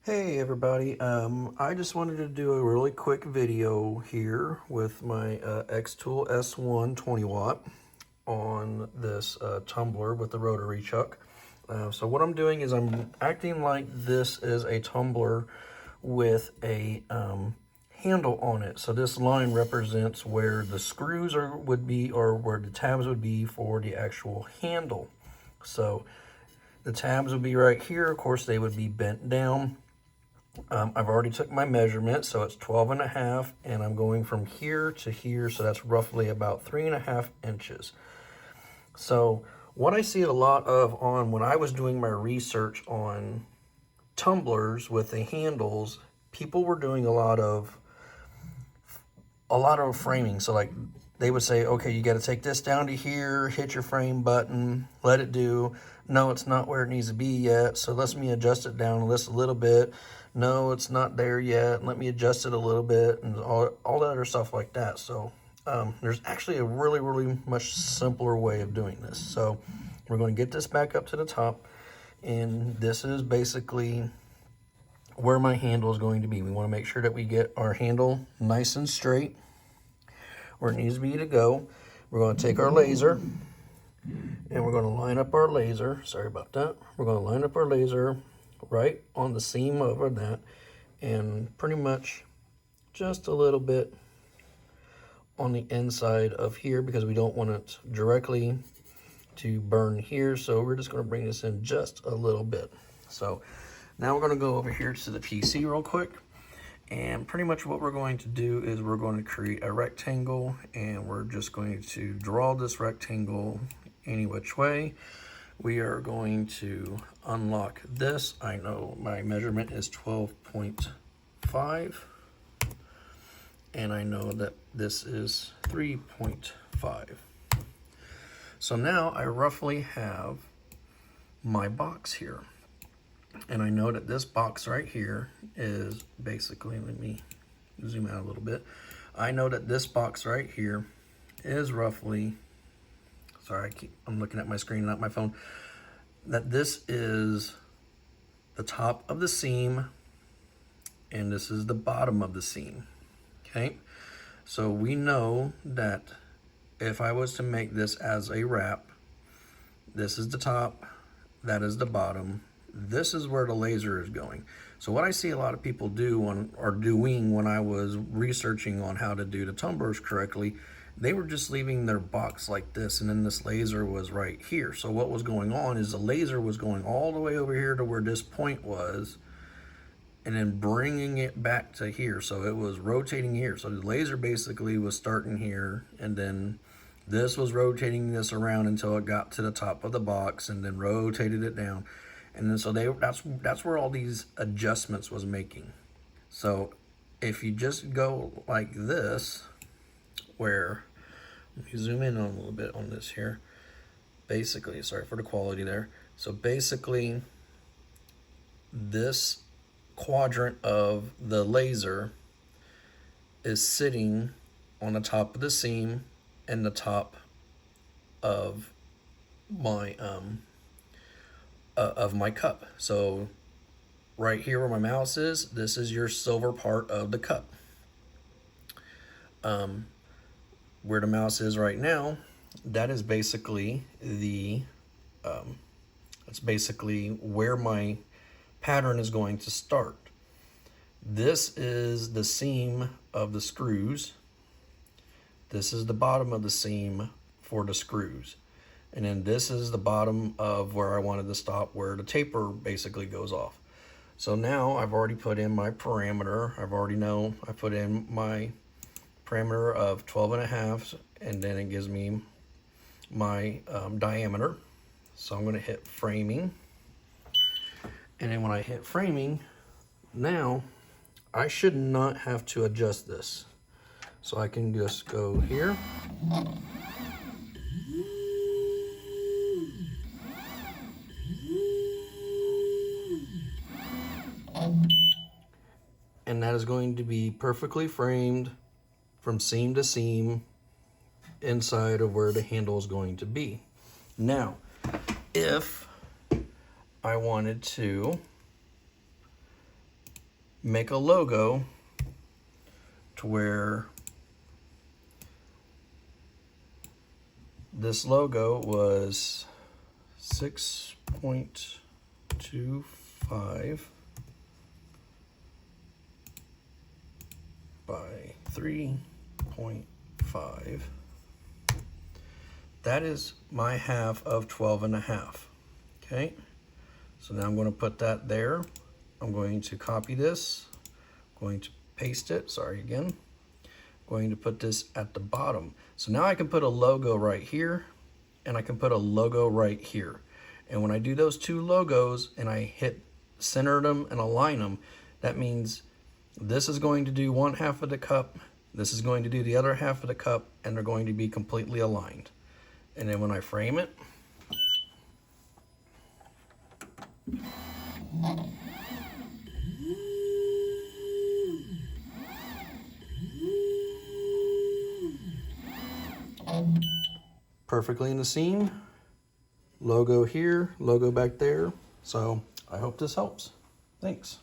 Hey everybody, I just wanted to do a really quick video here with my Xtool S1 20 watt on this tumbler with the rotary chuck. So what I'm doing is I'm acting like this is a tumbler with a handle on it. So this line represents where the screws would be, or where the tabs would be for the actual handle. So the tabs would be right here. Of course, they would be bent down. I've already took my measurement, so it's 12.5, and I'm going from here to here, so that's roughly about 3.5 inches. So what I see a lot of when I was doing my research on tumblers with the handles, people were doing a lot of framing. So like they would say, okay, you got to take this down to here, hit your frame button, let it do. No, it's not where it needs to be yet, so let me adjust it down just a little bit. No, it's not there yet, let me adjust it a little bit, and all that other stuff like that. So there's actually a really much simpler way of doing this. So we're going to get this back up to the top, and this is basically where my handle is going to be. We want to make sure that we get our handle nice and straight where it needs to be to go. We're going to take our laser and we're going to line up our laser. Sorry about that. We're going to line up our laser right on the seam over that, and pretty much just a little bit on the inside of here, because we don't want it directly to burn here. So we're just going to bring this in just a little bit. So now we're going to go over here to the PC real quick, and pretty much what we're going to do is we're going to create a rectangle, and we're just going to draw this rectangle any which way. We are going to unlock this. I know my measurement is 12.5, and I know that this is 3.5. So now I roughly have my box here. And I know that this box right here is basically, let me zoom out a little bit. I know that this box right here is roughly, sorry, I'm looking at my screen, not my phone, that this is the top of the seam and this is the bottom of the seam, okay? So we know that if I was to make this as a wrap, this is the top, that is the bottom, this is where the laser is going. So what I see a lot of people doing when I was researching on how to do the tumblers correctly, they were just leaving their box like this, and then this laser was right here. So what was going on is the laser was going all the way over here to where this point was, and then bringing it back to here. So it was rotating here. So the laser basically was starting here, and then this was rotating this around until it got to the top of the box, and then rotated it down. And then so that's where all these adjustments was making. So if you just go like this, where, let me zoom in on a little bit on this here. Basically, sorry for the quality there. So basically, this quadrant of the laser is sitting on the top of the seam and the top of my cup. So right here where my mouse is, this is your silver part of the cup. Where the mouse is right now, that is basically that's basically where my pattern is going to start. This is the seam of the screws. This is the bottom of the seam for the screws. And then this is the bottom of where I wanted to stop, where the taper basically goes off. So now I've already put in my parameter. I put in my parameter of 12.5, and then it gives me my diameter. So I'm going to hit framing. And then when I hit framing, now I should not have to adjust this. So I can just go here. And that is going to be perfectly framed from seam to seam inside of where the handle is going to be. Now, if I wanted to make a logo to where this logo was 6.25 by 3.5. That is my half of 12.5. Okay, so now I'm going to put that there. I'm going to copy this, going to paste it, sorry again. Going to put this at the bottom. So now I can put a logo right here, and I can put a logo right here. And when I do those two logos and I hit center them and align them, that means this is going to do one half of the cup, this is going to do the other half of the cup, and they're going to be completely aligned. And then when I frame it, perfectly in the seam, logo here, logo back there. So I hope this helps. Thanks.